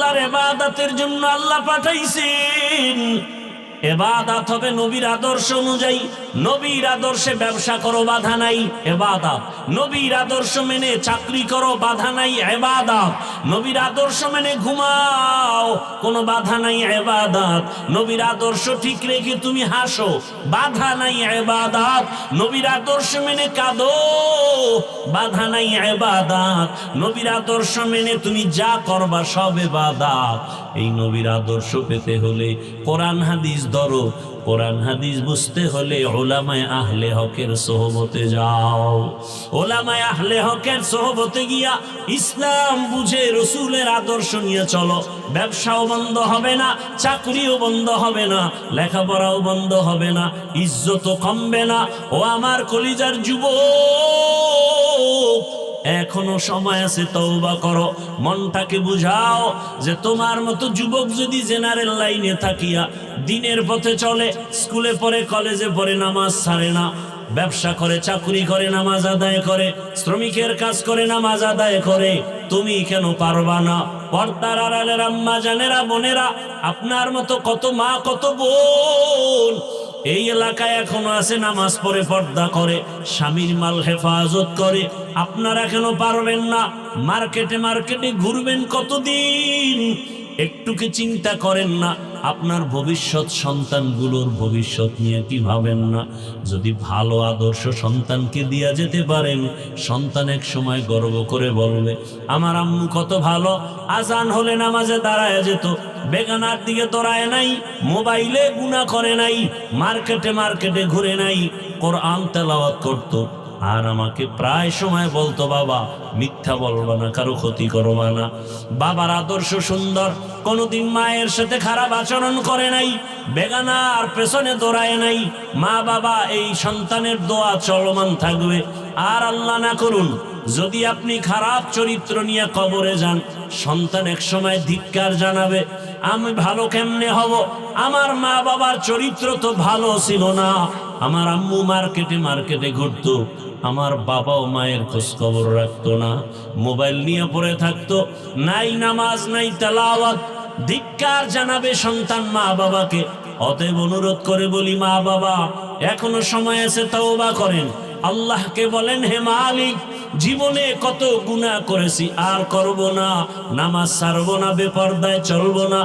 আল্লাহর ইবাদতের জন্য আল্লাহ পাঠাইছেন। ইবাদত হবে নবীর আদর্শ অনুযায়ী। নবীর আদর্শে ব্যবসা করো, বাধা নাই, ইবাদত। নবীর আদর্শ মেনে চাকরি করো, বাধা নাই, ইবাদত। নবীর আদর্শ মেনে ঘুমাও, কোনো বাধা নাই, ইবাদত। নবীর আদর্শ ঠিক রেখে তুমি হাসো, বাধা নাই, ইবাদত। নবীর আদর্শ মেনে কাঁদো, বাধা নাই, ইবাদত। নবীর আদর্শ মেনে তুমি যা করবা সব ইবাদত। এই নবীর আদর্শ পেতে হলে কোরআন হাদিস ধরো, কোরআন হাদিস বুঝতে হলে উলামায়ে আহলে হকের সোহবতে যাও। উলামায়ে আহলে হকের সোহবতে গিয়া ইসলাম বুঝে রাসূলের আদর্শ নিয়ে চলো। ব্যবসাও বন্ধ হবে না, চাকরিও বন্ধ হবে না, লেখাপড়াও বন্ধ হবে না, ইজ্জতও কমবে না। ও আমার কলিজার যুবক, এখনো সময় আছে, তওবা করো। মনটাকে বুঝাও যে তোমার মতো যুবক যদি জেনারেল লাইনে থাকিয়া দিনের পথে চলে, স্কুলে পড়ে, কলেজে পড়ে, নামাজ ছাড়ে না, ব্যবসা করে, চাকরি করে, নামাজ আদায় করে, শ্রমিকের কাজ করে, নামাজ আদায় করে, তুমি কেন পারবা না? পর্দার আড়ালের আম্মা জানেরা, বোনেরা, আপনার মতো কত মা, কত বোন এই এলাকায় এখনো আছে, নামাজ পড়ে, পর্দা করে, স্বামীর মাল হেফাজত করে। আপনারা কেন পারবেন না? মার্কেটে মার্কেটে ঘুরবেন কতদিন? একটু কি চিন্তা করেন না? আপনার ভবিষ্যৎ সন্তানগুলোর ভবিষ্যৎ নিয়ে কি ভাবেন না? যদি ভালো আদর্শ সন্তানকে দিয়া যেতে পারেন, সন্তান এক সময় গর্ব করে বলবে, আমার আম্মু কত ভালো, আজান হলে নামাজে দাঁড়ায় যেত, বেগানার দিকে দৌড়ায় নাই, মোবাইলে গুনাহ করে নাই, মার্কেটে মার্কেটে ঘুরে নাই, কোরআন তেলাওয়াত করত। আর আমাকে প্রায় সময় বলতো, বাবা মিথ্যা বলবা না, কারো ক্ষতি করবা না। বাবার আদর্শ সুন্দর, কোনোদিন মায়ের সাথে খারাপ আচরণ করে নাই, বেগানার পেছনে দৌড়ায় নাই। মা বাবা এই সন্তানের দোয়া চলমান থাকবে। আর আল্লাহ না করুন যদি আপনি খারাপ চরিত্র নিয়ে কবরে যান, সন্তান এক সময় ধিক্কার জানাবে, আমি ভালো কেমনে হব? আমার মা বাবার চরিত্র তো ভালো ছিল না। আমার আম্মু মার্কেটে মার্কেটে ঘুরতো, আমার বাবাও মায়ের খোঁজ খবর রাখতো না, মোবাইল নিয়ে পড়ে থাকতো, নাই নামাজ, নাই তেলাওয়াত। ধিক্কার জানাবে সন্তান মা বাবাকে। অতএব অনুরোধ করে বলি, মা বাবা এখনো সময় আছে, তওবা করেন। আল্লাহকে বলেন, হে মালিক, জীবনে কত গুনাহ করেছি, আর করব না, নামাজ ছাড়বো না, বেপরদায় চলবো না,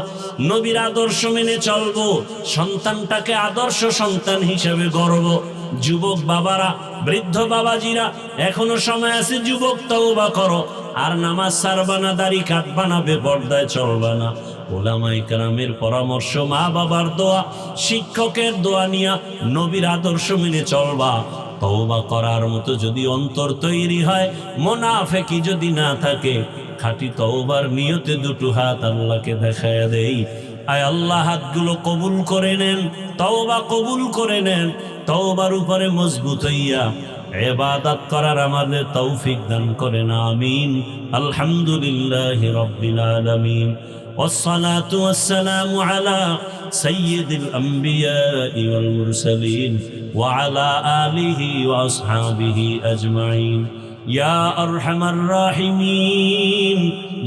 নবীর আদর্শ মেনে চলবো, সন্তানটাকে আদর্শ সন্তান হিসেবে গড়ব। যুবক বাবারা, বৃদ্ধ বাবাজিরা, এখনো সময় আছে, যুবক তওবা করো। আর নামাজ ছাড়বা না, দাড়ি কাটবা না, বেপরদায় চলবা না। ওলামায়ে কেরামের পরামর্শ, মা বাবার দোয়া, শিক্ষকের দোয়া নিয়া নবীর আদর্শ মেনে চলবা। তওবা করার মতো যদি অন্তর তৈরি হয়, মুনাফিকি যদি না থাকে, খাঁটি তওবার নিয়তে দুটো হাত আল্লাহকে দেখায়া দেই। আয় আল্লাহ, হাতগুলো কবুল করে নেন, তওবা কবুল করে নেন। তওবার উপরে মজবুত হইয়া ইবাদত করার আমাদের তৌফিক দান করেন, আমিন। আলহামদুলিল্লাহি রাব্বিল আলামিন, والصلاة والسلام على سيد الأنبياء والمرسلين وعلى آله وأصحابه أجمعين. يا أرحم الراحمين،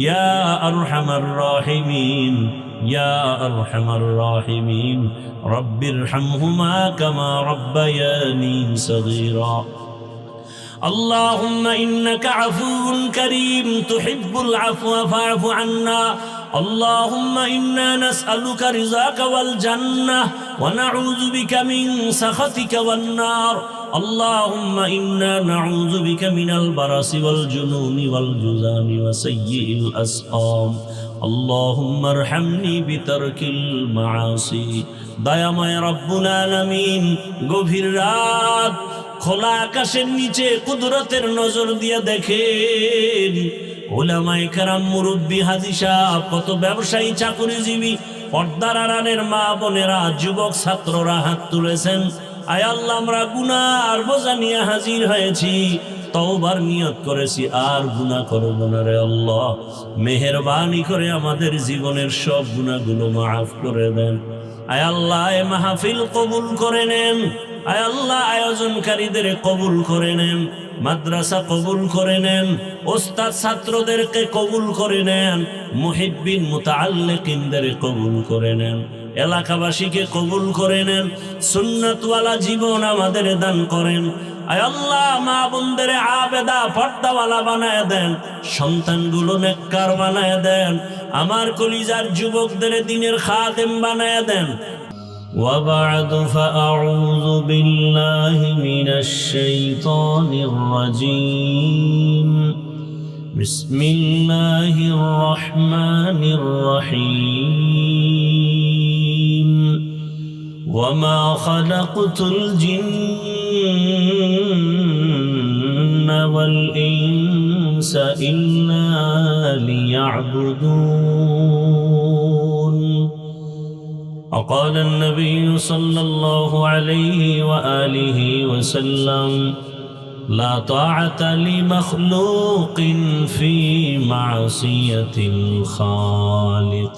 يا أرحم الراحمين، يا أرحم الراحمين، رب ارحمهما كما ربياني صغيرا. اللهم إنك عفو كريم تحب العفو فاعف عنا. اللهم إنا نسألك رضاك والجنة ونعوذ بك من سخطك والنار. اللهم إنا نعوذ بك من البرص والجنون والجذام وسيء الأسقام. اللهم ارحمني بترك المعاصي. দয়াময় রব্বুল আলামিন, গভীর রাত, খোলা আকাশের নিচে কুদরতের নজর দিয়ে দেখেন উলামায়ে কেরাম, মুরব্বী, হাজী সাহেব, কত ব্যবসায়ী, চাকরিজীবী, পর্দার আড়ালের মা বোনেরা, যুবক ছাত্ররা হাত তুলেছেন। আয় আল্লাহ, আমরা গুনার বোঝা নিয়ে হাজির হয়েছি, তওবার নিয়ত করেছি, আর গুনাহ করব না রে আল্লাহ। মেহেরবানি করে আমাদের জীবনের সব গুনাহগুলো মাফ করে দেন। আয় আল্লাহ, এ মাহফিল কবুল করে নেন। আয় আল্লাহ, আয়োজনকারীদের কবুল করে নেন। মাদ্রাসা কবুল করে নেন, ওস্তাদ ছাত্রদেরকে কবুল করে নেন, মুহিব্বিন মুতাআল্লিকিনদের কবুল করে নেন, এলাকাবাসীকে কবুল করে নেন, সুন্নাতওয়ালা জীবন আমাদের দান করেন। আয় আল্লাহ, মা বোনদের আবেদা পর্দাওয়ালা বানায় দেন, সন্তানগুলো নেককার বানায় দেন, আমার কলিজার যুবকদের দ্বীনের খাদেম বানায় দেন। وبعد فأعوذ بالله من الشيطان الرجيم بسم الله الرحمن الرحيم وما خلقت الجن والإنس إلا ليعبدون. وقال النبي صلى الله عليه وآله وسلم لا طاعة لمخلوق في معصية الخالق.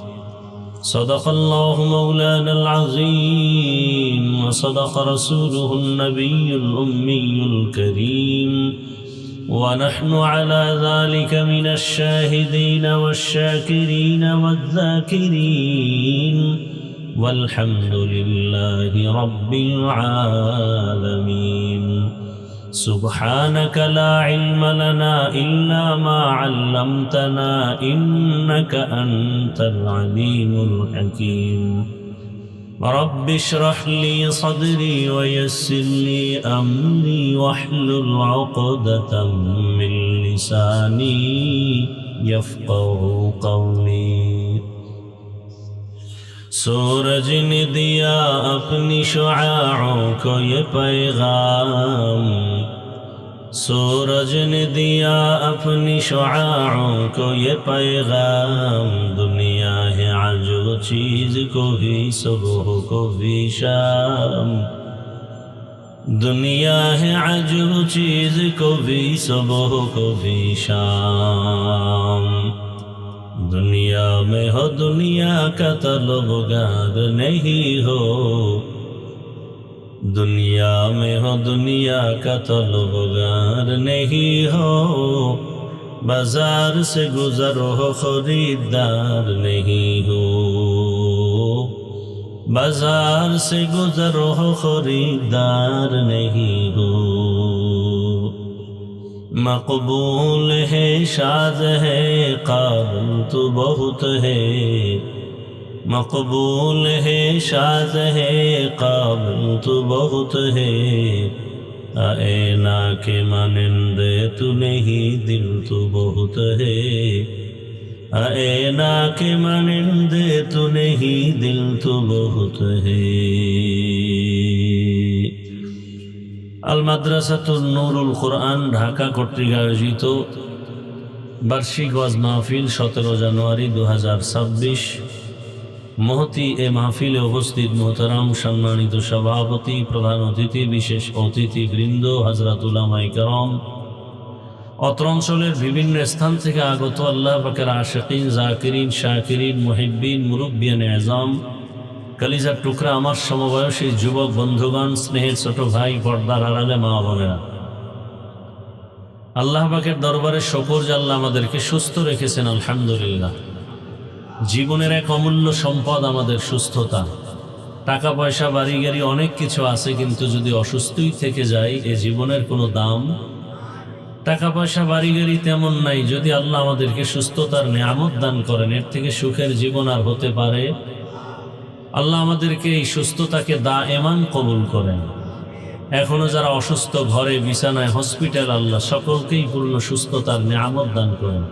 صدق الله مولانا العظيم وصدق رسوله النبي الأمي الكريم ونحن على ذلك من الشاهدين والشاكرين والذاكرين والحمد لله رب العالمين. سبحانك لا علم لنا إلا ما علمتنا إنك أنت العليم الحكيم. رب اشرح لي صدري ويسر لي أمري واحلل عقدة من لساني يفقه قولي. सूरज ने दिया अपनी शुआओं को ये पैगाम, सूरज ने दिया अपनी शुआओं को ये पैगाम, दुनिया है अजब चीज को भी सुबह को भी शाम, दुनिया है अजब चीज को भी सुबह को भी शाम. दुनिया में हो दुनिया का तलबगार नहीं हो, दुनिया में हो दुनिया का तलबगार नहीं हो, बाजार से गुजरो हो खरीदार नहीं हो, बाजार से गुजरो हो खरीदार नहीं हो. मकबूल है शाद है काबिल तो बहुत है, मकबूल है शाद है काबिल तो बहुत है, आईना के मानिंदे तू नहीं दिल तो बहुत है, आईना के मानिंदे तू नहीं दिल तो बहुत है. আল মাদ্রাসাতুন নুরুল কোরআন ঢাকা কর্তৃক আয়োজিত বার্ষিক ওয়াজ মাহফিল 17 জানুয়ারি 2026 মহতি এ মাহফিলে উপস্থিত মোহতারাম সম্মানিত সভাপতি, প্রধান অতিথি, বিশেষ অতিথি বৃন্দ, হযরত উলামায়ে কেরাম, অত্র অঞ্চলের বিভিন্ন স্থান থেকে আগত আল্লাহ পাকের আশিকিন, জাকিরিন, শাকিরিন, মুহিব্বিন, মুরব্বিয়ানে আযম, কলিজার টুকরা আমার সমবয়সী যুবক বন্ধুগণ, স্নেহের ছোট ভাই, পর্দার আড়ালে মা বোনেরা, আল্লাহ পাকের দরবারে শুকর যে আল্লাহ আমাদেরকে সুস্থ রেখেছেন। আলহামদুলিল্লাহ। জীবনের এক অমূল্য সম্পদ আমাদের সুস্থতা। টাকা পয়সা বাড়ি গাড়ি অনেক কিছু আছে, কিন্তু যদি অসুস্থই থেকে যায় এ জীবনের কোনো দাম। টাকা পয়সা বাড়ি গাড়ি তেমন নাই, যদি আল্লাহ আমাদেরকে সুস্থতার নিয়ামত দান করেন এর থেকে সুখের জীবন আর হতে পারে? আল্লাহ আমাদেরকে এই সুস্থতাকে দায়েমান কবুল করেন। এখনো যারা অসুস্থ ঘরে বিছানায় হসপিটাল, আল্লাহ সকলকেই পূর্ণ সুস্থতার নিয়ামত দান করেন।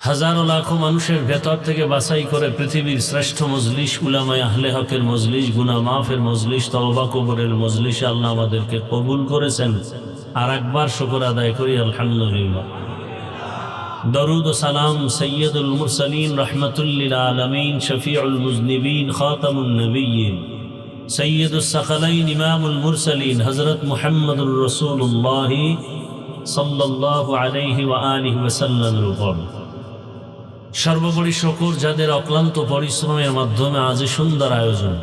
হাজারো লাখো মানুষের ভেতর থেকে বাছাই করে পৃথিবীর শ্রেষ্ঠ মজলিস, উলামায়ে আহলে হকের মজলিস, গুনাহ মাফের মজলিস, তওবা কবরের মজলিসে আল্লাহ আমাদেরকে কবুল করেছেন। আর একবার শুকর আদায় করি আলহামদুলিল্লাহ। দরুদ ও সালাম সৈয়দুল মুরসালিন, রাহমাতুল লিল আলামিন, শফিউল মুজনিবিন, খাতামুন নবিয়্যিন, সৈয়দুস সাকালাইন, ইমামুল মুরসালিন, হযরত মুহাম্মদুর রাসূলুল্লাহ সাল্লাল্লাহু আলাইহি ওয়া আলিহি ওয়াসাল্লামের উপর সর্বোপরি শুকর যাদের অক্লান্ত পরিশ্রমের মাধ্যমে আজ সুন্দর আয়োজন।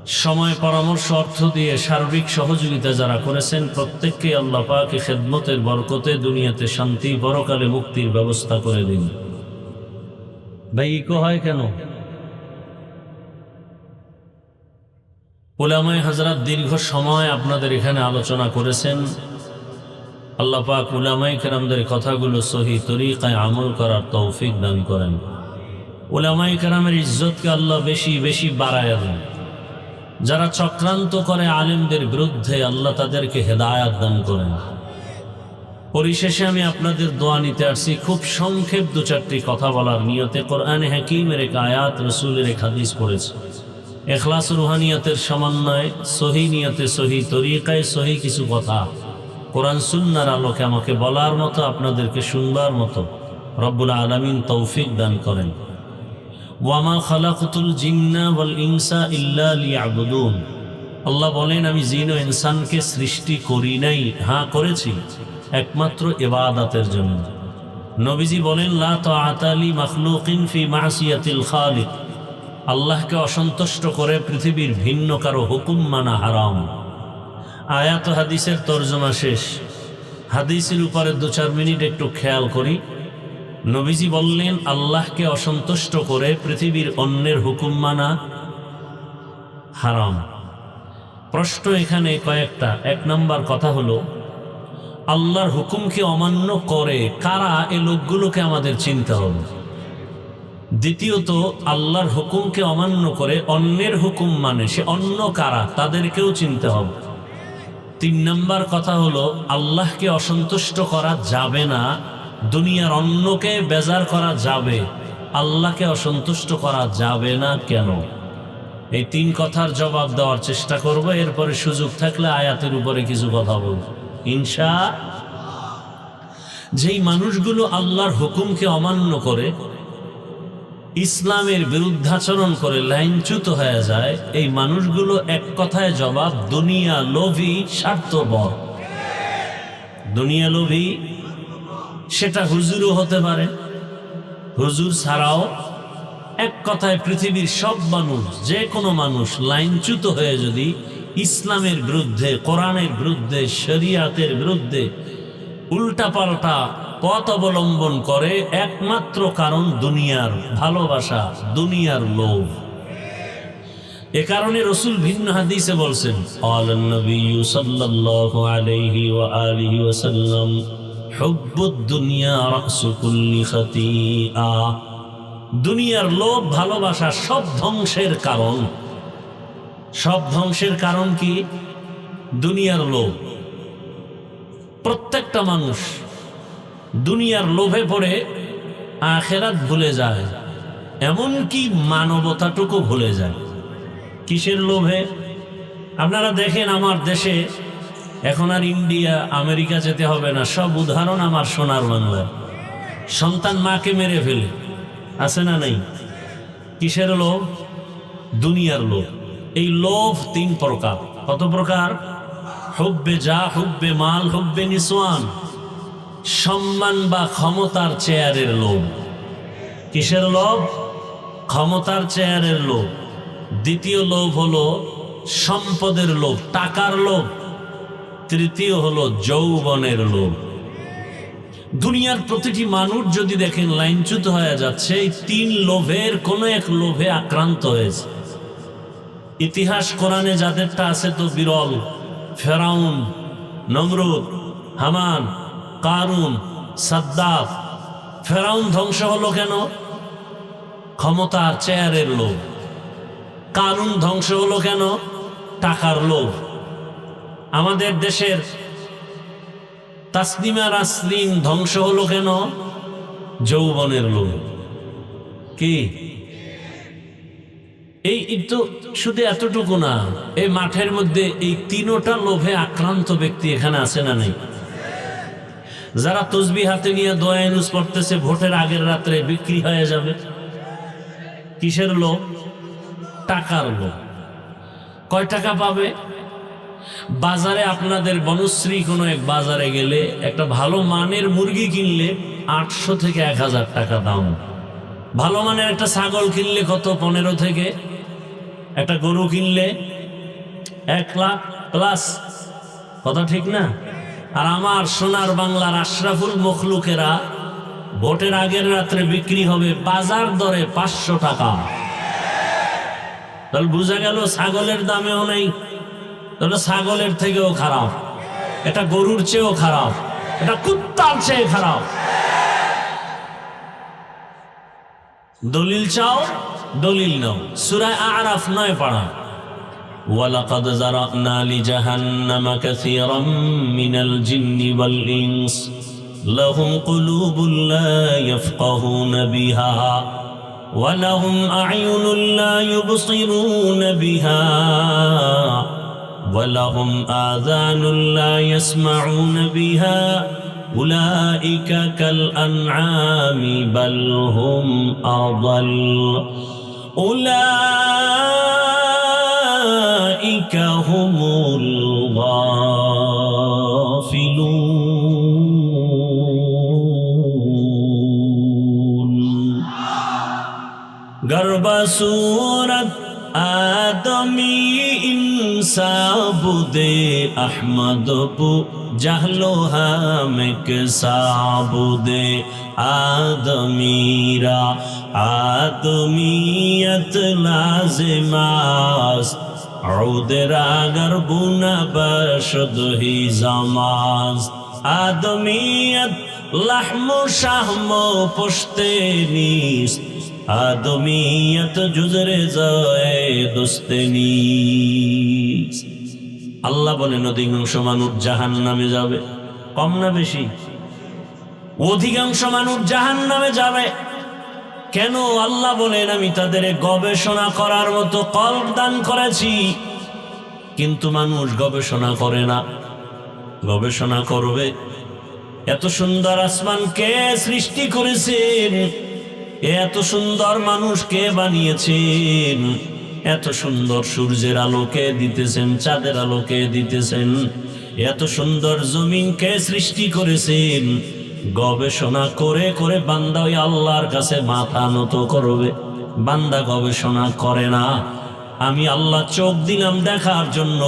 সময়, পরামর্শ, অর্থ দিয়ে সার্বিক সহযোগিতা যারা করেছেন প্রত্যেককে আল্লাহ পাক খেদমতের বরকতে দুনিয়াতে শান্তি, পরকালে মুক্তির ব্যবস্থা করে দিন। ভাই ইকো হয় কেন? উলামায়ে হযরত দীর্ঘ সময় আপনাদের এখানে আলোচনা করেছেন। আল্লাহ পাক উলামায়ে কেরামদের কথাগুলো সহি তরিকায় আমল করার তৌফিক দান করেন। উলামায়ে কেরামের ইজ্জতকে আল্লাহ বেশি বেশি বাড়ায় দেন। যারা চক্রান্ত করে আলেমদের বিরুদ্ধে, আল্লাহ তাদেরকে হেদায়াত দান করেন। পরিশেষে আমি আপনাদের দোয়া নিতে আসছি। খুব সংক্ষেপ দু চারটি কথা বলার নিয়তে কোরআনে হাকিমের এক আয়াত, রাসূলের এক হাদিস পড়েছি। ইখলাস রুহানিয়াতের সমন্বয়ে সহি নিয়তে, সহি তরিকায়, সহি কিছু কথা কোরআন সুন্নাহর আলোকে আমাকে বলার মতো, আপনাদেরকে শুনবার মতো রব্বুল আলামিন তৌফিক দান করেন। ওয়ামা খালাকতুল জিন্না ওয়াল ইনসা ইল্লা লিয়াবুদুন। আল্লাহ বলেন, আমি জিন ও ইনসানকে সৃষ্টি করি নাই, হ্যাঁ করেছি একমাত্র ইবাদতের জন্য। নবীজি বলেন, লা তাআতা লি মাখলুকিন ফি মাসিয়াতিল খালিক। আল্লাহকে অসন্তুষ্ট করে পৃথিবীর ভিন্ন কারো হুকুম মানা হারাম। আয়াত হাদিসের তর্জমা শেষ। হাদিসের উপরে 2-4 মিনিট একটু খেয়াল করি। নবীজি বললেন, আল্লাহকে অসন্তুষ্ট করে পৃথিবীর অন্যের হুকুম মানা হারাম। প্রশ্ন এখানে কয়েকটা। 1 নম্বর কথা হলো, আল্লাহর হুকুমকে অমান্য করে কারা, এই লোকগুলোকে আমাদের চিনতে হবে। দ্বিতীয়ত, আল্লাহর হুকুমকে অমান্য করে অন্যের হুকুম মানে সে অন্য কারা, তাদেরকেও চিনতে হবে। 3 নম্বর কথা হলো, আল্লাহকে অসন্তুষ্ট করা যাবে না, দুনিয়ার অন্যকে বেজার করা যাবে, আল্লাহকে অসন্তুষ্ট করা যাবে না কেন? এই 3 কথার জবাব দেওয়ার চেষ্টা করব। এরপরে সুযোগ থাকলে আয়াতের উপরে কিছু কথা বলব ইনশাআল্লাহ। যেই মানুষগুলো আল্লাহর হুকুমকে অমান্য করে, ইসলামের বিরুদ্ধাচরণ করে, লাইনচ্যুত হয়ে যায়, এই মানুষগুলো এক কথায় জবাব, দুনিয়া লোভী, স্বার্থপর। দুনিয়া লোভী, সেটা হুজুরও হতে পারে, হুজুর ছাড়াও এক কথায় পৃথিবীর সব মানুষ, যে কোনো মানুষ লাইনচ্যুত হয়ে যদি ইসলামের বিরুদ্ধে, কোরআনের বিরুদ্ধে, শরিয়াতের বিরুদ্ধে উল্টাপাল্টা পথ অবলম্বন করে, একমাত্র কারণ দুনিয়ার ভালোবাসা, দুনিয়ার লোভ। এ কারণে রাসূল ভিন্ন হাদিসে বলছেন, আলান নবী সাল্লাল্লাহু আলাইহি ওয়া আলিহি ওয়াসাল্লাম, হুব্বুদ দুনিয়া রাসু কুল্লি খাতিআ। দুনিয়ার লোভ, ভালোবাসা সব ধ্বংসের কারণ। সব ধ্বংসের কারণ কি? দুনিয়ার লোভ। প্রত্যেকটা মানুষ দুনিয়ার লোভে পড়ে আখিরাত ভুলে যায়, এমনকি মানবতাটুকু ভুলে যায়। কিসের লোভে? আপনারা দেখেন, আমার দেশে এখন আর ইন্ডিয়া, আমেরিকা যেতে হবে না, সব উদাহরণ আমার সোনার বাংলায়। সন্তান মাকে মেরে ফেলে, আছে না নাই? কিসের লোভ? দুনিয়ার লোভ। এই লোভ 3 প্রকার। কত প্রকার? হুব্বে যা, হুব্বে মাল, হুব্বে নিসওয়ান। সম্মান বা ক্ষমতার চেয়ারের লোভ। কিসের লোভ? ক্ষমতার চেয়ারের লোভ। দ্বিতীয় লোভ হলো সম্পদের লোভ, টাকার লোভ। তৃতীয় হলো যৌবনের লোভ। দুনিয়ার প্রতিটি মানুষ যদি দেখেন লাইনচ্যুত হয়ে যাচ্ছে, এই 3 লোভের কোনো এক লোভে আক্রান্ত হয়েছে। ইতিহাস কোরআনে যাদেরটা আছে তো বিরল। ফেরাউন, নমরুদ, হামান, কারুন, সাদ্দাত। ফেরাউন ধ্বংস হলো কেন? ক্ষমতার চেয়ারের লোভ। কারুন ধ্বংস হলো কেন? টাকার লোভ। আমাদের দেশের তাসনিমা নাসরিন ধ্বংস হলো কেন? যৌবনের লোভ। কি এই তো শুধু এতটুকু না, এই মাঠের মধ্যে এই 3টা লোভে আক্রান্ত ব্যক্তি এখানে আছে না নাই? যারা তসবিহ হাতে নিয়ে দোয়া ইউনুস পড়তেছে, ভোটের আগের রাত্রে বিক্রি হয়ে যাবে। কিসের লোভ? টাকার লোভ। কয় টাকা পাবে? বাজারে, আপনাদের বনশ্রী কোনো এক বাজারে গেলে একটা ভালো মানের মুরগি কিনলে 800 থেকে 1000 টাকা দাম। ভালো মানের একটা ছাগল কিনলে কত? 15 থেকে। একটা গরু কিনলে 1,00,000+, কথা ঠিক না? আর আমার সোনার বাংলার আশরাফুল মখলুকেরা ভোটের আগের রাত্রে বিক্রি হবে বাজার দরে 500 টাকা। তাহলে বোঝা গেল ছাগলের দামেও নেই। তাহলে ছাগলের থেকেও খারাপ, এটা গরুর চেয়েও খারাপ, এটা কুত্তার চেয়ে খারাপ। দলিল চাও, দলিল নাও। সূরা আরাফ 9 পারা। ওয়ালাকাদ যারানা লিজাহান্নামা কাসীরাম মিনাল জিন্নি ওয়াল ইনস লাহুম কুলুবুন লা ইয়াফকাহুনা বিহা ওয়া লাহুম আ'য়ুনুন লা ইউবসিরুনা বিহা ওয়া লাহুম আযানুন লা ইয়াসমাউনা বিহা উলাইকা কাল আনআমি বাল হুম আযাল উলাইকা হুমুল গাফিলুন। গর্বা সূরত আদমি ইনসাবুদে আহমদ পু জাহলো হামেক সাবুদে আদমিরা আদমিয়ত লাজিমাস উদরাগর বুনা বশদ হি জামাজ আদমিয়ত লাহমু শাহমু পুশতে নিস আদমিয়ত জুজরে যায় দোস্তে নিস। আল্লাহ বলেন অধিকাংশ মানুষ জাহান্নামে যাবে। কম না বেশি? অধিকাংশ মানুষ জাহান্নামে যাবে। কেন? আল্লাহ বলেন আমি তাদের গবেষণা করার মতো কল্প দান করেছি, কিন্তু মানুষ গবেষণা করে না। গবেষণা করবে। এত সুন্দর আসমান কে সৃষ্টি করেছেন? এত সুন্দর মানুষ কে বানিয়েছেন? এত সুন্দর সূর্যের আলোকে দিতেছেন, চাঁদের আলোকে দিতেছেন। এত সুন্দর জমিন কে সৃষ্টি করেছেন? গবেষণা করে করে বান্দা ওই আল্লাহর কাছে মাথা নত করবে। বান্দা গবেষণা করে না। আমি আল্লাহ চোখ দিলাম দেখার জন্য,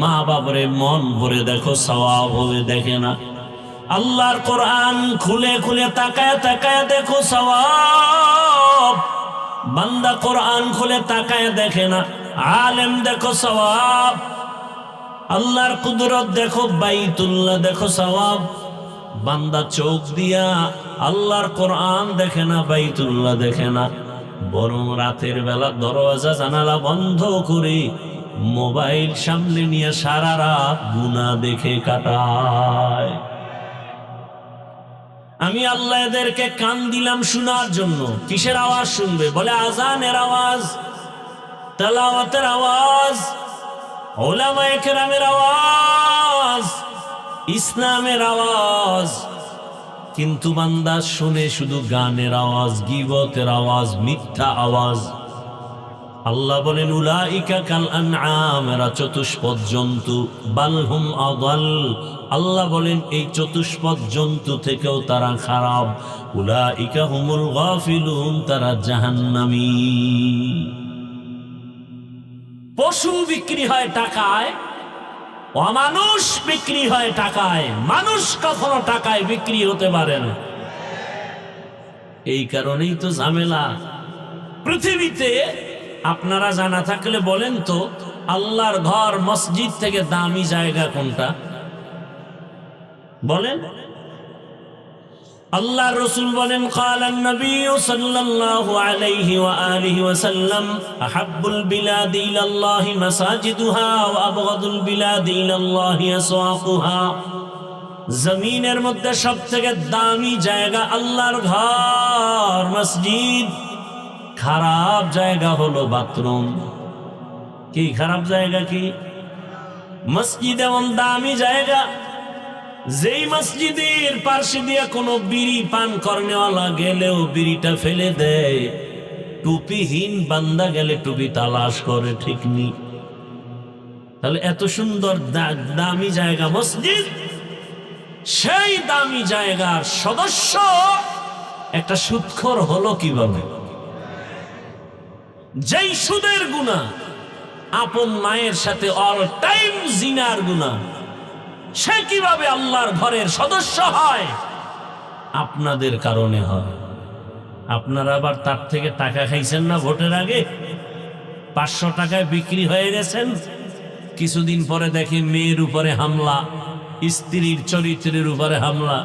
মা বাবারে মন ভরে দেখো সওয়াব হবে, দেখে না। আল্লাহর কোরআন খুলে খুলে তাকায় তাকায় দেখো সওয়াব। বান্দা কোরআন খুলে তাকায় দেখে না। আলেম দেখো সওয়াব। আল্লাহর কুদরত দেখো, বাইতুল্লাহ দেখো সওয়াব। বান্দা চোখ দিয়া আল্লাহর কোরআন দেখে না, বাইতুল্লাহ দেখে না, বরং রাতের বেলা দরওয়াজা জানালা বন্ধ করে মোবাইল সামনে নিয়ে সারা রাত গুনাহ দেখে কাটায়। আমি আল্লাহ এদেরকে কান দিলাম শোনার জন্য। কিসের আওয়াজ শুনবে? বলে আজানের আওয়াজ, তেলাওয়াতের আওয়াজ, উলামায়ে কেরামের আওয়াজ, ইসলামের আওয়াজ। কিন্তু বান্দা শুনে শুধু গানের আওয়াজ, গীবতের আওয়াজ, মিথ্যা আওয়াজ। আল্লাহ বলেন উলাইকা কাল আনআম, এরা চতুষ্পদ জন্তু, বাল হুম আযাল। আল্লাহ বলেন এই চতুষ্পদ জন্তু থেকেও তারা খারাপ। উলাইকা হুমুল গাফিলুন, তারা জাহান্নামী। পশু বিক্রি হয় টাকায়, অমানুষ বিক্রি হয় টাকায়। মানুষ কখনো টাকায় বিক্রি হতে পারে না। এই কারণেই তো ঝামেলা পৃথিবীতে। আপনারা জানা থাকলে বলেন তো, আল্লাহর ঘর মসজিদ থেকে দামি জায়গা কোনটা? বলেন। আল্লাহর রাসূল বলেন ক্বালান নবী সাল্লাল্লাহু আলাইহি ওয়া আলিহি ওয়াসাল্লাম আহাব্বুল বিলাদি ইলাল্লাহি মাসাজিদুহা ওয়া আবগাদুল বিলাদি ইলাল্লাহি আসওয়াকুহা। জমিনের মধ্যে সবথেকে দামি জায়গা আল্লাহর ঘর, মসজিদ। খারাপ জায়গা হলো বাথরুম। কি খারাপ জায়গা? কি মসজিদ এমন দামি জায়গা, যেই মসজিদের পাশে দিয়ে কোনো বিড়ি পান করনেওয়ালা গেলেও বিড়িটা ফেলে দেয়। টুপিহীন বান্দা গেলে টুপি তালাশ করে, ঠিক নেই। তাহলে এত সুন্দর দামি জায়গা মসজিদ, সেই দামি জায়গার সদস্য একটা সুদখোর হলো কিভাবে? যেই সুদের গুনাহ আপন মায়ের সাথে অল টাইম জিনার গুনাহ, সে কিভাবে আল্লাহর ঘরের সদস্য হয়? আপনাদের কারণে হয়। আপনারা আবার তার থেকে টাকা খাইছেন না ভোটের আগে, 500 টাকায় বিক্রি হয়ে গেছেন। কিছুদিন পরে দেখি মেয়ের উপরে হামলা, স্ত্রীর চরিত্রের উপরে হামলা,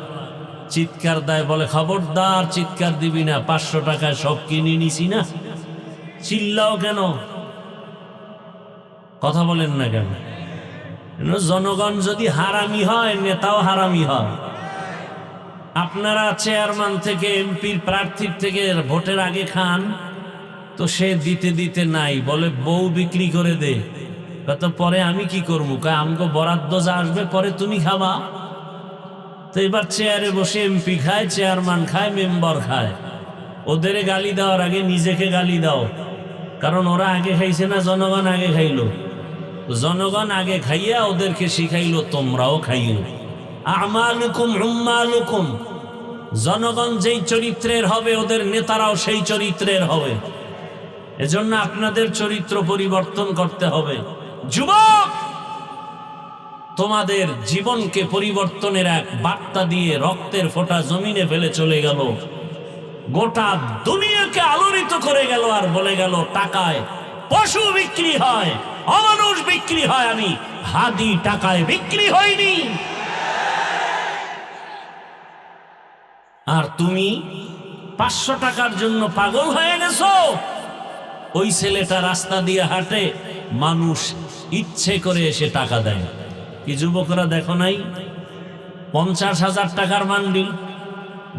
চিৎকার দেয়, বলে খবরদার চিৎকার দিবি না, 500 টাকায় সব কিনে নিছি না। চিল্লাও কেন? কথা বলেন না কেন? জনগণ যদি হারামি হয়, নেতাও হারামি হয়। আপনারা চেয়ারম্যান থেকে এমপির প্রার্থীর থেকে ভোটের আগে খান, তো সে দিতে দিতে নাই, বলে বউ বিক্রি করে দে। কত পরে আমি কি করবো? আমগো বরাদ্দ যা আসবে পরে তুমি খাবা। তো এবার চেয়ারে বসে এমপি খায়, চেয়ারম্যান খায়, মেম্বার খায়। ওদের গালি দেওয়ার আগে নিজেকে গালি দাও, কারণ ওরা আগে খাইছে না, জনগণ আগে খাইলো। জনগণ আগে খাইয়া ওদেরকে শিখাইলো তোমরাও খাইও। আমালুকুম উম্মালুকুম, জনগণ যেই চরিত্রের হবে ওদের নেতারাও সেই চরিত্রের হবে। এজন্য আপনাদের চরিত্র পরিবর্তন করতে হবে। যুবক, তোমাদের জীবনকে পরিবর্তনের এক বার্তা দিয়ে রক্তের ফোঁটা জমিনে ফেলে চলে গেল, গোটা দুনিয়াকে আলোড়িত করে গেল, আর বলে গেল টাকায় পশু বিক্রি হয়, অমানুষ বিক্রি হয়, আমি হাদি টাকায় বিক্রি হয়নি। আর তুমি 500 টাকার জন্য পাগল হয়ে গেছো। ওই ছেলেটা রাস্তা দিয়ে হাঁটে, মানুষ ইচ্ছে করে এসে টাকা দেয়। কি যুবকরা দেখো নাই? 50,000 টাকার মান্ডিল,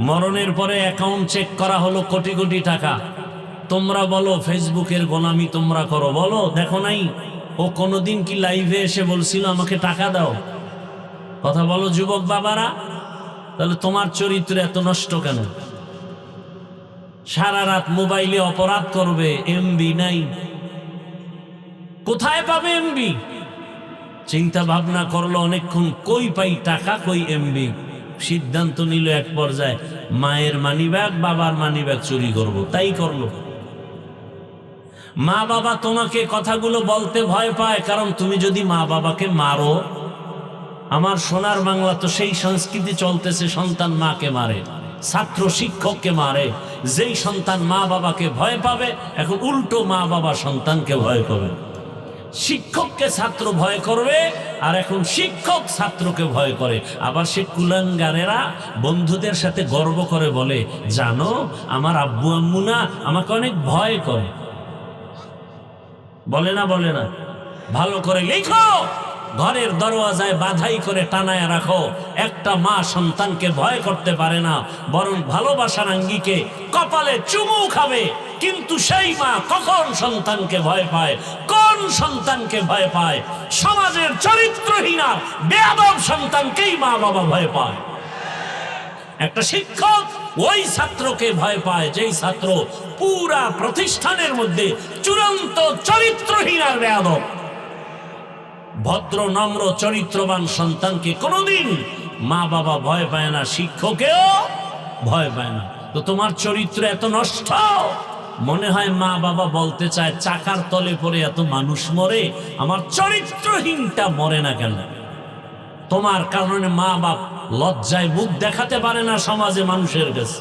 মরণের পরে অ্যাকাউন্ট চেক করা হলো কোটি কোটি টাকা। তোমরা বলো ফেসবুকের গোলামি তোমরা করো, বলো দেখো নাই? ও কোনোদিন কি লাইভে এসে বলছিল আমাকে টাকা দাও? কথা বলো যুবক বাবারা। তাহলে তোমার চরিত্র এত নষ্ট কেন? সারা রাত মোবাইলে অপরাধ করবে, এমবি নাই। কোথায় পাবে এমবি? চিন্তা ভাবনা করলো অনেকক্ষণ, কই পাই টাকা, কই এমবি। সিদ্ধান্ত নিল এক পর্যায়ে মায়ের মানিব্যাগ, বাবার মানিব্যাগ চুরি করব। তাই করলো। মা বাবা তোমাকে কথাগুলো বলতে ভয় পায়, কারণ তুমি যদি মা বাবাকে মারো, আমার সোনার বাংলা তো সেই সংস্কৃতি চলতেছে, সন্তান মাকে মারে, ছাত্র শিক্ষককে মারে। যেই সন্তান মা বাবাকে ভয় পাবে, এখন উল্টো মা বাবা সন্তানকে ভয় করবে। শিক্ষককে ছাত্র ভয় করবে, আর এখন শিক্ষক ছাত্রকে ভয় করে। আবার সে কুলাঙ্গারেরা বন্ধুদের সাথে গর্ব করে বলে, জানো আমার আব্বু আম্মু না আমাকে অনেক ভয় করে। বলে না? বলে না? ভালো করে লেখো, ঘরের দরওয়াজায় বাধাই করে টানায় রাখো। একটা মা সন্তানকে ভয় করতে পারে না, বরং ভালোবাসার আঙ্গিকে কপালে চুমু খাবে। কিন্তু সেই মা কখন সন্তানকে ভয় পায়? কোন সন্তানকে ভয় পায়? সমাজের চরিত্রহীন বেয়াদব সন্তানকেই মা বাবা ভয় পায়। একটা শিক্ষক ওই ছাত্রকে ভয় পায় যেই ছাত্র পুরা প্রতিষ্ঠানের মধ্যে চূড়ান্ত চরিত্রহীন আর বেয়াদব। ভদ্র নম্র চরিত্রবান সন্তানকে কোনোদিন মা বাবা ভয় পায় না, শিক্ষকেও ভয় পায় না। তো তোমার চরিত্র এত নষ্ট, মনে হয় মা বাবা বলতে চায় চাকার তলে পড়ে এত মানুষ মরে, আমার চরিত্রহীনটা মরে না কেন? তোমার কারণে মা বাপ লজ্জায় মুখ দেখাতে পারে না সমাজে মানুষের কাছে।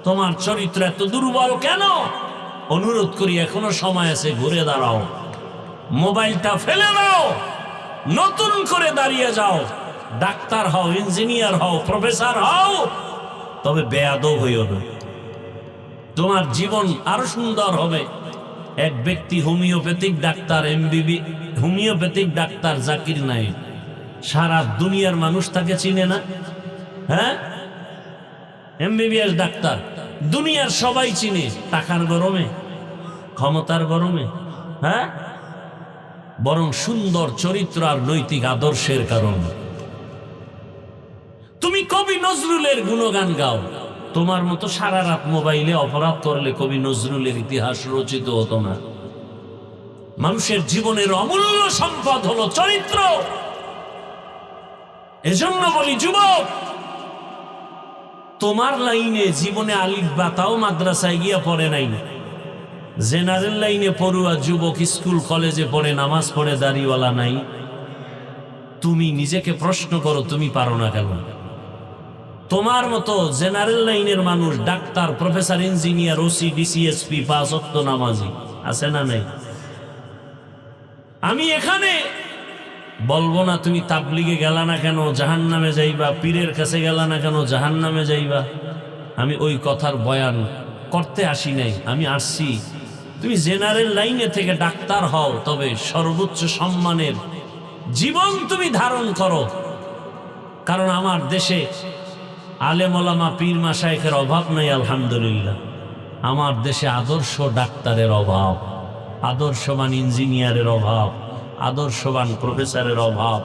তোমার চরিত্র এত দুর্বল কেন? অনুরোধ করি, এখনো সময় আছে, ঘুরে দাঁড়াও, মোবাইলটা ফেলে দাও, নতুন করে দাঁড়িয়ে যাও। ডাক্তার হও, ইঞ্জিনিয়ার হও, প্রফেসর হও, তবে বেয়াদব হইও না। তোমার জীবন আরো সুন্দর হবে। এক ব্যক্তি homeopathic doctor, এমবিবি homeopathic doctor Zakir Naik, সারা দুনিয়ার মানুষ তাকে চিনে না। হ্যাঁ, এমবিবিএস ডাক্তার, দুনিয়ার সবাই চিনে। টাকার গরমে, ক্ষমতার গরমে? হ্যাঁ, বরং সুন্দর চরিত্র আর নৈতিক আদর্শের কারণে। তুমি কবি নজরুলের গুণগান গাও, তোমার মতো সারা রাত মোবাইলে অপরাধ করলে কবি নজরুলের ইতিহাস রচিত হতো না। মানুষের জীবনের অমূল্য সম্পদ হলো চরিত্র। এজন্য বলি যুবক, তোমার লাইনে জীবনে আলিফ বা তাও মাদ্রাসায় গিয়া পড়ে নাই, জেনারেল লাইনে পড়ুয়া যুবক স্কুল কলেজে পড়ে, নামাজ পড়ে, দাড়িওয়ালা নাই। তুমি নিজেকে প্রশ্ন করো, তুমি পারো না কেন? তোমার মতো জেনারেল লাইনের মানুষ, doctor, professor, engineer, OC, DC, SP, 5 ওয়াক্ত নামাজি আছে না নাই? আমি এখানে বলবো না তুমি তাবলিগে গেলা না কেন জাহান্নামে যাইবা, পীরের কাছে গেলা না কেন জাহান্নামে যাইবা। আমি ওই কথার বয়ান করতে আসি নাই। আমি আসছি তুমি জেনারেল লাইনে থেকে ডাক্তার হও, তবে সর্বোচ্চ সম্মানের জীবন তুমি ধারণ করো। কারণ আমার দেশে আলেম ওলামা, পীর মাশায়েখের অভাব নাই আলহামদুলিল্লাহ। আমার দেশে আদর্শ ডাক্তারের অভাব, আদর্শবান ইঞ্জিনিয়ারের অভাব, আদর্শবান প্রফেসরের অভাব,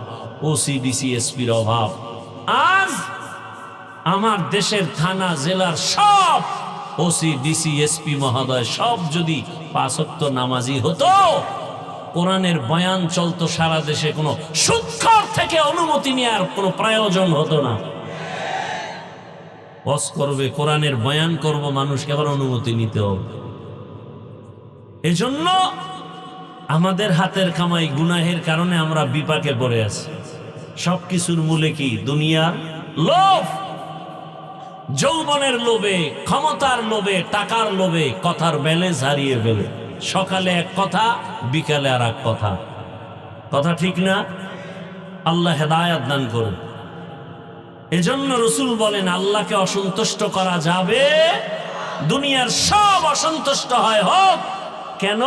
ওসি, ডিসি, এসপির অভাব। আজ আমার দেশের থানা জেলার সব ওসি, ডিসি, এসপি মহোদয় সব যদি 5 ওয়াক্ত নামাজি হতো, কোরআনের বয়ান চলতো সারা দেশে, কোনো সুদখোর থেকে অনুমতি নেওয়ার কোনো প্রয়োজন হতো না। ওয়াজ করবে, কোরআনের বয়ান করব, মানুষকে আবার অনুমতি নিতে হবে। এজন্য আমাদের হাতের কামাই গুনাহের কারণে আমরা বিপাকে পড়ে আছি। সবকিছুর মূলে কি? দুনিয়ার লোভ, যৌবনের লোভে, ক্ষমতার লোভে, টাকার লোভে কথার ব্যালেন্স হারিয়ে ফেলে। সকালে এক কথা, বিকালে আর এক কথা। কথা ঠিক না? আল্লাহ হেদায়াত দান করুন। এজন্য রাসূল বলেন, আল্লাহকে অসন্তুষ্ট করা যাবে, দুনিয়ার সব অসন্তুষ্ট হয় হোক কেন?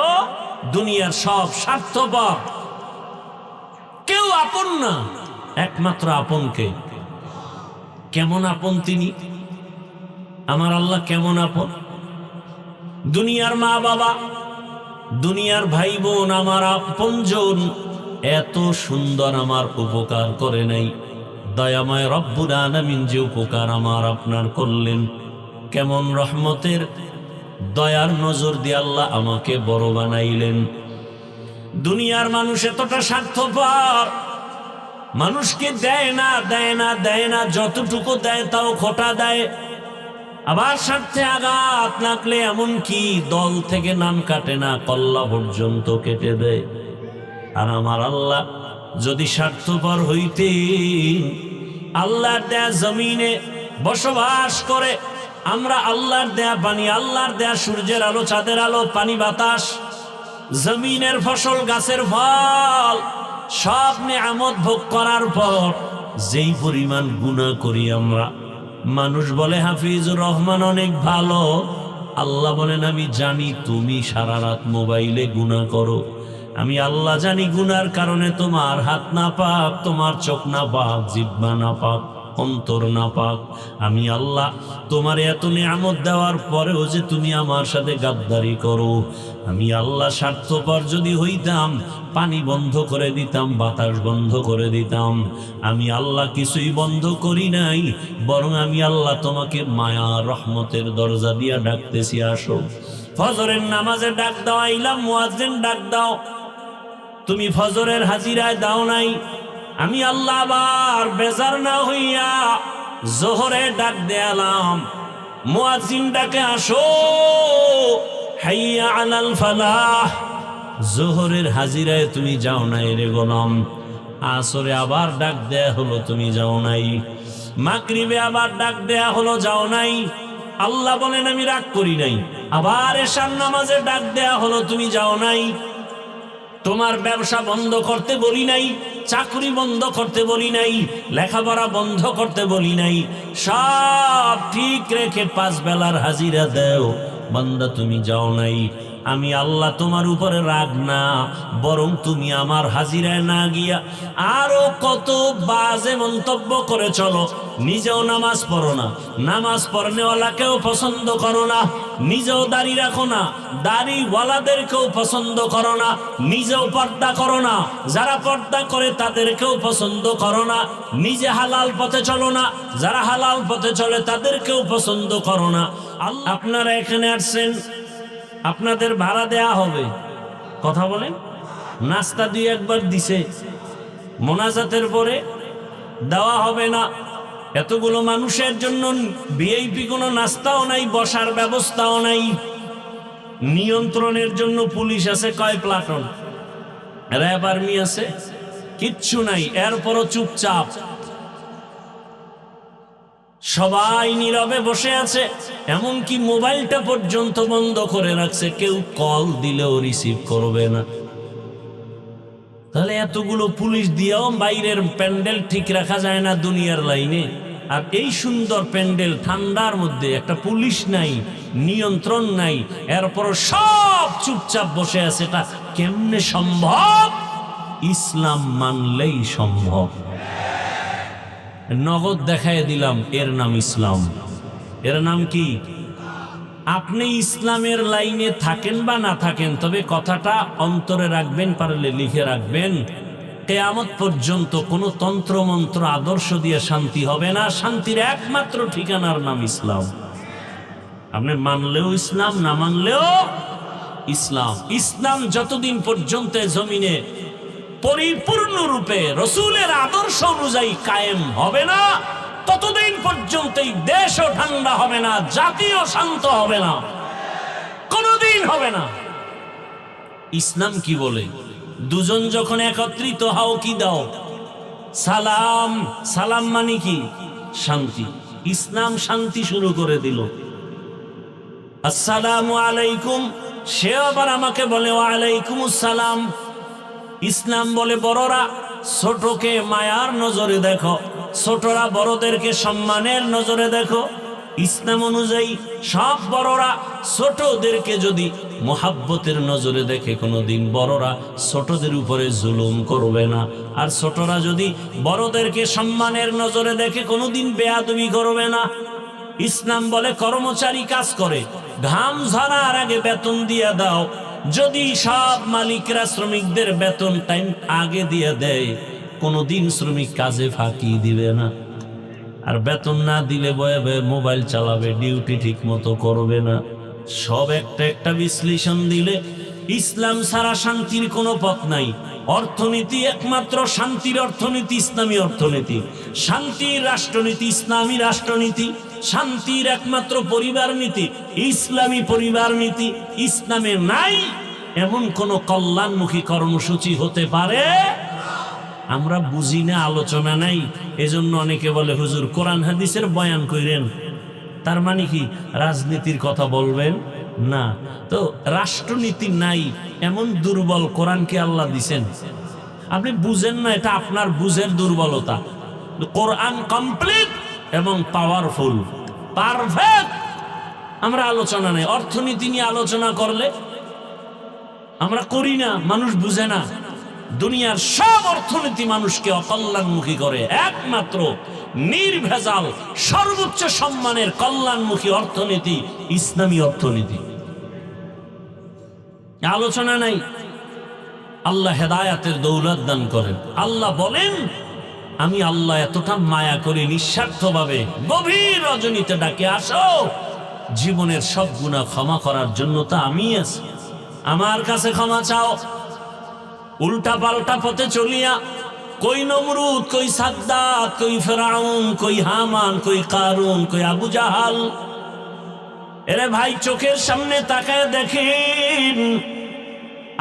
দুনিয়ার সব স্বার্থপর, কেউ আপন না, একমাত্র আপনকে। কেমন আপন তিনি? আমার আল্লাহ কেমন আপন? দুনিয়ার মা বাবা, দুনিয়ার ভাই বোন, আমার আপনজন এত সুন্দর আমার উপকার করে নাই। দয়াময় রব্বুল আলামিন যে উপকার আমার আপনার করলেন, কেমন রহমতের দয়ার নজর দিয়ে আল্লাহ আমাকে বড় বানাইলেন। দুনিয়ার মানুষ এতটা স্বার্থপর, মানুষকে দেয় না, দেয় না, দেয় না, যতটুকু দেয় তাও খোটা দেয়। আবার স্বার্থে আঘাত লাগলে এমনকি দল থেকে নাম কাটে না, কল্লা পর্যন্ত কেটে দেয়। আর আমার আল্লাহ যদি স্বার্থপর হইতেন, আল্লাহর দেয়া জমিনে বসবাস করে আমরা আল্লাহর দেয়া পানি, আল্লাহর দেয়া সূর্যের আলো, চাঁদের আলো, পানি বাতাস, জমিনের ফসল, গাছের ফল, সব নেয়ামত ভোগ করার পর যেই পরিমাণ গুনাহ করি আমরা, মানুষ বলে হাফিজুর রহমান অনেক ভালো, আল্লাহ বলেন আমি জানি তুমি সারা রাত মোবাইলে গুনাহ করো। আমি আল্লাহ জানি গুনার কারণে তোমার হাত না পাক, তোমার চোখ না পাক, জিহ্বা না পাক, অন্তর না পাক। আমি আল্লাহ তোমার এত নিয়ামত দেওয়ার পরেও যে তুমি আমার সাথে গাদ্দারি করো, আমি আল্লাহ স্বার্থপর যদি হইতাম পানি বন্ধ করে দিতাম, বাতাস বন্ধ করে দিতাম। আমি আল্লাহ কিছুই বন্ধ করি নাই, বরং আমি আল্লাহ তোমাকে মায়া রহমতের দরজা দিয়া ডাকতেছি, আসো। ফজরের নামাজে ডাক দাও, আইলাম, মুয়াজ্জিন ডাক দাও, তুমি ফজরের হাজিরায় দাও নাই। আমি আল্লাহ আবার বেজার না হইয়া জোহরে ডাক দেয়ালাম, মুয়াজ্জিন ডাকে, আসো, হাইয়া আলাল ফালাহ। জোহরের হাজিরায় তুমি যাও নাই রে গোলাম। আসরে আবার ডাক দেয়া হলো, তুমি যাও নাই। মাগরিবে আবার ডাক দেয়া হলো, যাও নাই। আল্লাহ বলেন আমি রাগ করি নাই। আবার এশার নামাজে ডাক দেয়া হলো, তুমি যাও নাই। তোমার ব্যবসা বন্ধ করতে বলি নাই, চাকরি বন্ধ করতে বলি নাই, লেখাপড়া বন্ধ করতে বলি নাই, সব ঠিক রেখে 5 বেলার হাজিরা দেও। বান্দা তুমি যাও নাই। আমি আল্লাহ তোমার উপরে রাগ না, বরং তুমি আমার হাজিরায় না গিয়া আরো কত বাজে মন্তব্য করে চলো। নিজেও নামাজ পড়ো না, নামাজ পড়নেওয়ালাকেও পছন্দ করো না, নিজেও দাড়ি রাখো না, দাড়িওয়ালাদেরকেও পছন্দ করো না, নিজেও পর্দা করো না, যারা পর্দা করে তাদেরকেও পছন্দ করো না, নিজে হালাল পথে চলো না, যারা হালাল পথে চলে তাদেরকেও পছন্দ করো না। আপনারা এখানে আসছেন, আপনাদের ভাড়া দেয়া হবে, কথা বলেন, নাস্তা দিয়ে একবার দিছে, মোনাজাতের পরে দেওয়া হবে না। এতগুলো মানুষের জন্য ভিআইপি কোনো নাস্তাও নাই, বসার ব্যবস্থাও নাই। নিয়ন্ত্রণের জন্য পুলিশ আছে কয় প্লাটুন, র্যাব আর্মি আছে, কিচ্ছু নাই। এরপরও চুপচাপ সবাই নীরবে বসে আছে, এমনকি মোবাইলটা পর্যন্ত বন্ধ করে রাখছে, কেউ কল দিলেও রিসিভ করবে না। তাহলে এতগুলো পুলিশ দিয়েও বাইরের প্যান্ডেল ঠিক রাখা যায় না দুনিয়ার লাইনে? আর এই সুন্দর প্যান্ডেল ঠান্ডার মধ্যে একটা পুলিশ নাই, নিয়ন্ত্রণ নাই, এরপর সব চুপচাপ বসে আছে। এটা কেমনে সম্ভব? ইসলাম মানলেই সম্ভব। নগদ দেখায় দিলাম, এর নাম ইসলাম। এর নাম কি? আপনি ইসলামের লাইনে থাকেন বা না থাকেন, তবে কথাটা অন্তরে রাখবেন, পারলে লিখে রাখবেন। কিয়ামত পর্যন্ত কোনো তন্ত্র মন্ত্র আদর্শ দিয়ে শান্তি হবে না। শান্তির একমাত্র ঠিকানার নাম ইসলাম। আপনি মানলেও ইসলাম, না মানলেও ইসলাম। ইসলাম যতদিন পর্যন্ত জমিনে পরিপূর্ণরূপে রসুলের আদর্শ অনুযায়ী কায়েম হবে না, ততদিন পর্যন্ত এই দেশও ঠান্ডা হবে না, জাতিও শান্ত হবে না, কোনদিন হবে না। ইসলাম কি বলে? দুজন যখন একত্রিত হও, কি দাও? সালাম। সালাম মানে কি? শান্তি। ইসলাম শান্তি শুরু করে দিল, আসসালামু আলাইকুম। সে আবার আমাকে বলে ওয়ালাইকুম আসসালাম। ইসলাম বলে বড়রা ছোটকে মায়ার নজরে দেখো, ছোটরা বড়দেরকে সম্মানের নজরে দেখো। ইসলাম অনুযায়ী সব বড়রা ছোটদেরকে যদি মোহাব্বতের নজরে দেখে, কোনোদিন বড়রা ছোটদের উপরে জুলুম করবে না। আর ছোটরা যদি বড়দেরকে সম্মানের নজরে দেখে, কোনোদিন বেয়াদবি করবে না। ইসলাম বলে কর্মচারী কাজ করে, ঘাম ঝরার আগে বেতন দিয়ে দাও। যদি সব মালিকরা শ্রমিকদের বেতন টাইম আগে দিয়ে দেয়, কোনোদিন শ্রমিক কাজে ফাঁকি দিবে না। আর বেতন না দিলে বয়ে বয়ে মোবাইল চালাবে, ডিউটি ঠিক মতো করবে না। সব একটা একটা বিশ্লেষণ দিলে ইসলাম ছাড়া শান্তির কোনো পথ নাই। অর্থনীতি একমাত্র শান্তির অর্থনীতি ইসলামী অর্থনীতি, শান্তির রাষ্ট্রনীতি ইসলামী রাষ্ট্রনীতি, শান্তির একমাত্র পরিবার নীতি ইসলামী পরিবার নীতি। ইসলামে নাই এমন কোন কল্যাণমুখী কর্মসূচি হতে পারে? আমরা বুঝি না, আলোচনা নাই। এজন্য অনেকে বলে হুজুর কোরআন হাদিসের বয়ান কইরেন, তার মানে কি রাজনীতির কথা বলবেন না? তো রাষ্ট্রনীতি নাই এমন দুর্বল কোরআনকে আল্লাহ দিছেন, আপনি বুঝেন না, এটা আপনার বুঝের দুর্বলতা। কোরআন কমপ্লিট এবং পাওয়ারফুল, পারফেক্ট। আমরা আলোচনা নেই। অর্থনীতি নিয়ে আলোচনা করলে আমরা করি না, মানুষ বুঝে না। দুনিয়ার সব অর্থনীতি মানুষকে অকল্যাণমুখী করে, একমাত্র নির্ভেজাল সর্বোচ্চ সম্মানের কল্যাণমুখী অর্থনীতি ইসলামী অর্থনীতি। আলোচনা নাই। আল্লাহ হেদায়াতের দৌলত দান করেন। আল্লাহ বলেন, আমি আল্লাহ এতটা মায়া করি, নিঃস্বার্থভাবে গভীর রজনীতে ডাকে আসো, জীবনের সব গুনাহ ক্ষমা করার জন্য তো আমি আছি, আমার কাছে ক্ষমা চাও। উল্টা পাল্টা পথে চলিয়া কই নমরুদ, কই সাদ্দাত, কই ফেরাউন, কই হামান, কই কারুন, কই আবু জাহাল। এরে ভাই, চোখের সামনে তাকায় দেখেন,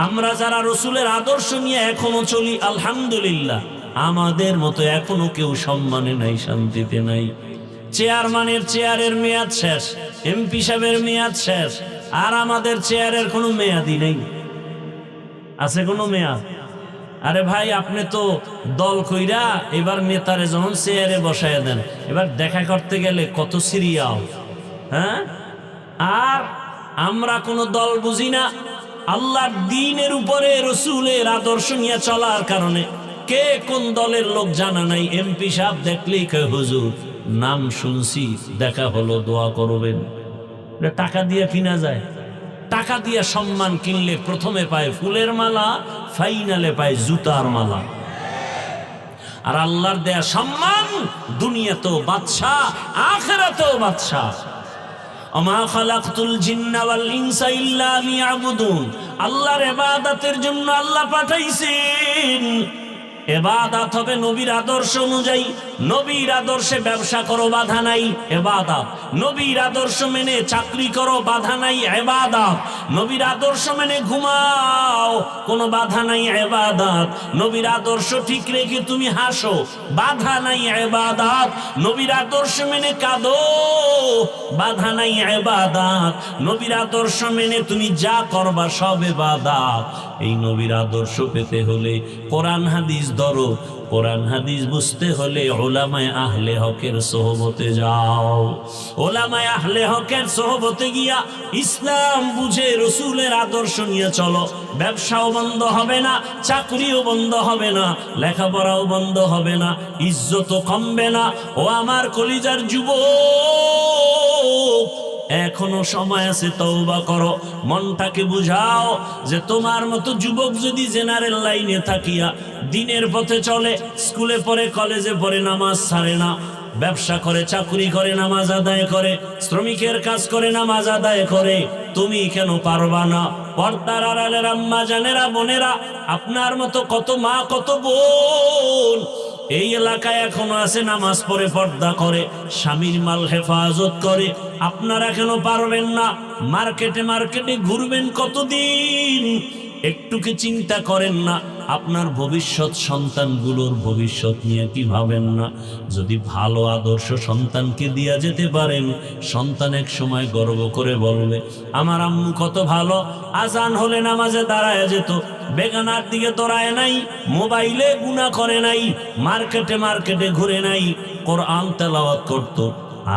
আমরা যারা রসুলের আদর্শ নিয়ে এখনো চলি, আলহামদুলিল্লাহ, আমাদের মতো এখনো কেউ সম্মানে নাই, শান্তিতে নাই। চেয়ারম্যানের চেয়ারের মেয়াদ শেষ, এমপি সাহেবের মেয়াদ শেষ, আর আমাদের চেয়ারের কোনো মেয়াদই নেই। আছে কোনো মেয়াদ? আরে ভাই, আপনি তো দল কইরা এবার নেতারে যখন চেয়ারে বসায় দেন, এবার দেখা করতে গেলে কত সিরিয়াল। হ্যাঁ, আর আমরা কোনো দল বুঝি না। আল্লাহর দ্বীনের উপরে রসুলের আদর্শ নিয়ে চলার কারণে কে কোন দলের লোক জানা নাই। এমপি সাহেব দেখলেই কয় হুজুর নাম শুনছি, দেখা হলো, দোয়া করবেন। টাকা দিয়ে কিনা যায়। টাকা দিয়ে সম্মান কিনলে প্রথমে পায় ফুলের মালা, ফাইনালে পায় জুতার মালা। আর আল্লাহর দেয়া সম্মান দুনিয়াতেও বাদশা, আখিরাতেও বাদশা। ওমা খালাকতুল জিন্না ওয়াল ইনসা ইল্লা লিয়াবুদুন। আল্লাহর ইবাদতের জন্য আল্লাহ পাঠাইছেন। ইবাদত হবে নবীর আদর্শ অনুযায়ী। নবীর আদর্শে ব্যবসা করো, বাধা নাই, ইবাদত। নবীর আদর্শ মেনে চাকরি করো, বাধা নাই, ইবাদত। নবীর আদর্শ মেনে ঘুমাও, কোনো বাধা নাই, ইবাদত। নবীর আদর্শ ঠিক রেখে তুমি হাসো, বাধা নাই, ইবাদত। নবীর আদর্শ মেনে কাঁদো, বাধা নাই, ইবাদত। নবীর আদর্শ মেনে তুমি যা করবা সব ইবাদত। এই নবীর আদর্শ পেতে হলে কোরআন হাদিস ধরো, কোরআন হাদিস বুঝতে হলে উলামায়ে আহলে হকের সোহবতে যাও। উলামায়ে আহলে হকের সোহবতে গিয়া ইসলাম বুঝে রাসূলের আদর্শ নিয়ে চলো। ব্যবসাও বন্ধ হবে না, চাকরিও বন্ধ হবে না, লেখাপড়াও বন্ধ হবে না, ইজ্জতও কমবে না। ও আমার কলিজার যুবক, এখনো সময় আছে, তওবা করো। মনটাকে বুঝাও যে তোমার মতো যুবক যদি জেনারেল লাইনে থাকিয়া দিনের পথে চলে, স্কুলে পড়ে, কলেজে পড়ে, নামাজ ছাড়ে না, ব্যবসা করে, চাকরি করে, নামাজ আদায় করে, শ্রমিকের কাজ করে, নামাজ আদায় করে, তুমি কেন পারবা না? পর্দার আড়ালের আম্মা জানেরা, বোনেরা, আপনার মতো কত মা, কত বোন এই এলাকায় এখনো আছে, নামাজ পড়ে, পর্দা করে, স্বামীর মাল হেফাজত করে। আপনারা কেন পারবেন না? মার্কেটে মার্কেটে ঘুরবেন কতদিন? একটু কি চিন্তা করেন না? আপনার ভবিষ্যৎ সন্তানগুলোর ভবিষ্যৎ নিয়ে কি ভাবেন না? যদি ভালো আদর্শ সন্তানকে দিয়া যেতে পারেন, সন্তান এক সময় গর্ব করে বলবে, আমার আম্মু কত ভালো, আজান হলে নামাজে দাঁড়ায় যেত, বেগানার দিকে দৌড়ায় নাই, মোবাইলে গুনাহ করে নাই, মার্কেটে মার্কেটে ঘুরে নাই, কোরআন তেলাওয়াত করত।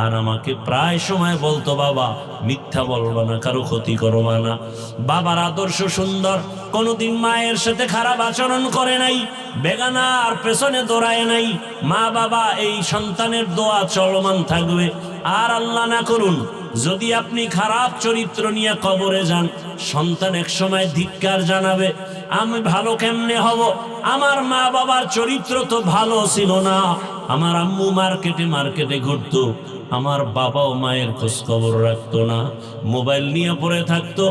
আর আমাকে প্রায় সময় বলতো, বাবা মিথ্যা বলবা না, কারো ক্ষতি করবা না। বাবার আদর্শ সুন্দর, কোনোদিন মায়ের সাথে খারাপ আচরণ করে নাই, বেগানার পেছনে দৌড়ায় নাই। মা বাবা এই সন্তানের দোয়া চলমান থাকবে। আর আল্লাহ না করুন যদি আপনি খারাপ চরিত্র নিয়ে কবরে যান, সন্তান এক সময় ধিক্কার জানাবে, আমি ভালো কেমনে হব? আমার মা বাবার চরিত্র তো ভালো ছিল না। আমার আম্মু মার্কেটে মার্কেটে ঘুরতো, আমার বাবাও মায়ের খোঁজ খবর রাখতো না, মোবাইল নিয়ে পড়ে থাকতো,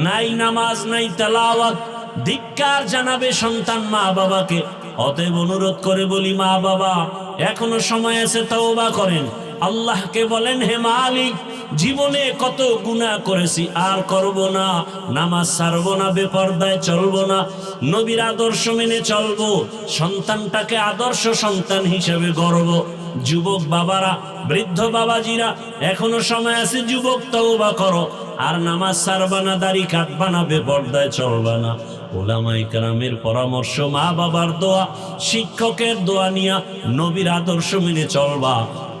নাই নামাজ, নাই তেলাওয়াত। ধিক্কার জানাবে সন্তান মা বাবাকে। অতএব অনুরোধ করে বলি, মা বাবা এখনো সময় আছে, তওবা করেন। আল্লাহকে বলেন, হে মালিক, জীবনে কত গুনাহ করেছি, আর করব না, নামাজ ছাড়বো না, বেপরদায় চলবো না, নবীর আদর্শ মেনে চলবো, সন্তানটাকে আদর্শ সন্তান হিসেবে গড়ব। যুবক বাবারা, বৃদ্ধ বাবাজিরা, এখনো সময় আছে, যুবক তওবা করো। আর নামাজ ছাড়বা না, দাড়ি কাটবা না, বেপরদায় চলবা না। উলামায়ে কেরামের পরামর্শ, মা বাবার দোয়া, শিক্ষকের দোয়া নিয়া নবীর আদর্শ মেনে চলবা।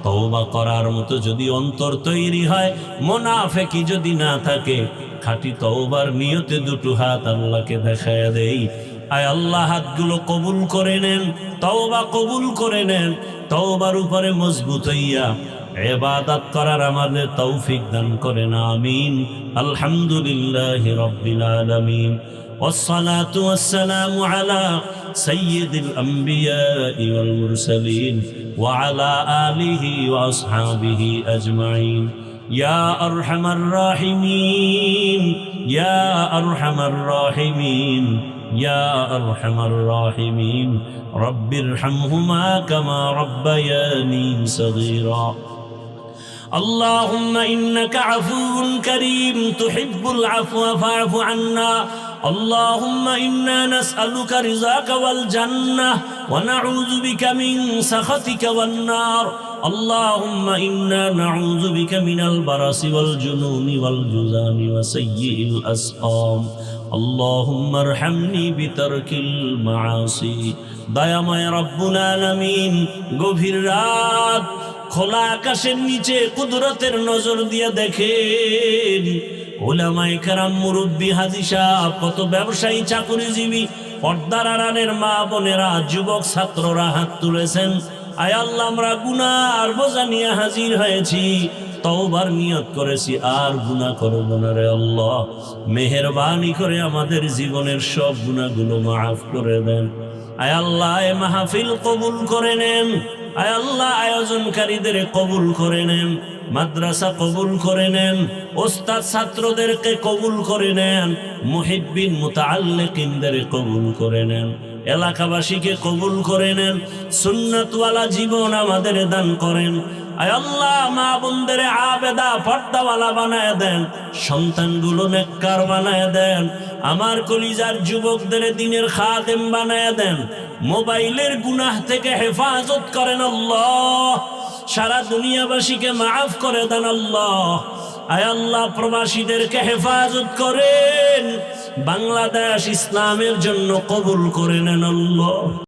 তওবা করার মতো যদি অন্তর তৈরি হয়, মুনাফিকি যদি না থাকে, খাঁটি তওবার নিয়তে দুটো হাত আল্লাহকে দেখায়া দেই। আয় আল্লাহ, হাতগুলো কবুল করে নেন, তওবা কবুল করে নেন। তওবার উপরে মজবুত হইয়া ইবাদত করার আমাদের তৌফিক দান করেন, আমিন। আলহামদুলিল্লাহি রাব্বিল আলামিন। والصلاة والسلام على سيد الأنبياء والمرسلين وعلى آله وأصحابه أجمعين. يا أرحم الراحمين، يا أرحم الراحمين، يا أرحم الراحمين. رب ارحمهما كما ربياني صغيرا. اللهم إنك عفو كريم تحب العفو فاعف عنا. اللهم إنا نسألك رضاك والجنة ونعوذ بك من سخطك والنار. اللهم إنا نعوذ بك من البرص والجنون والجذام وسيء الأسقام. اللهم ارحمني بترك المعاصي. দয়াময় রব্বুল আলামিন, গভীর রাত, খোলা আকাশের নিচে কুদরতের নজর দিয়ে দেখেন উলামায়ে কেরাম, মুরব্বী, হাজী সাহেব, কত ব্যবসায়ী, চাকরিজীবী, পর্দার আড়ালের মা বোনেরা, যুবক ছাত্ররা হাত তুলেছেন। আয় আল্লাহ, আমরা গুনার বোঝা নিয়ে হাজির হয়েছি, তওবার নিয়ত করেছি, আর গুনাহ করব না রে আল্লাহ। মেহেরবানি করে আমাদের জীবনের সব গুনাহগুলো মাফ করে দেন। আয় আল্লাহ, এ মাহফিল কবুল করে নেন। আয় আল্লাহ, আয়োজনকারীদের কবুল করে নেন, মাদ্রাসা কবুল করে নেন, ওস্তাদ ছাত্রদেরকে কবুল করে নেন, মুহিব্বিন মুতাআল্লিকিনদের কবুল করে নেন। এলাকাবাসীকে কবুল করে নেন, সুন্নাতওয়ালা জীবন আমাদের দান করেন। আয় আল্লাহ, মা বোনদের আবেদা পর্দাওয়ালা বানায় দেন, সন্তানগুলো নেককার বানায় দেন, আমার কলিজার যুবকদের দ্বীনের খাদেম বানায় দেন, মোবাইলের গুনাহ থেকে হেফাজত করেন আল্লাহ, সারা দুনিয়াবাসীকে মাফ করে দেন আল্লাহ। আয় আল্লাহ, প্রবাসীদেরকে হেফাজত করেন, বাংলাদেশ ইসলামের জন্য কবুল করে নেন আল্লাহ।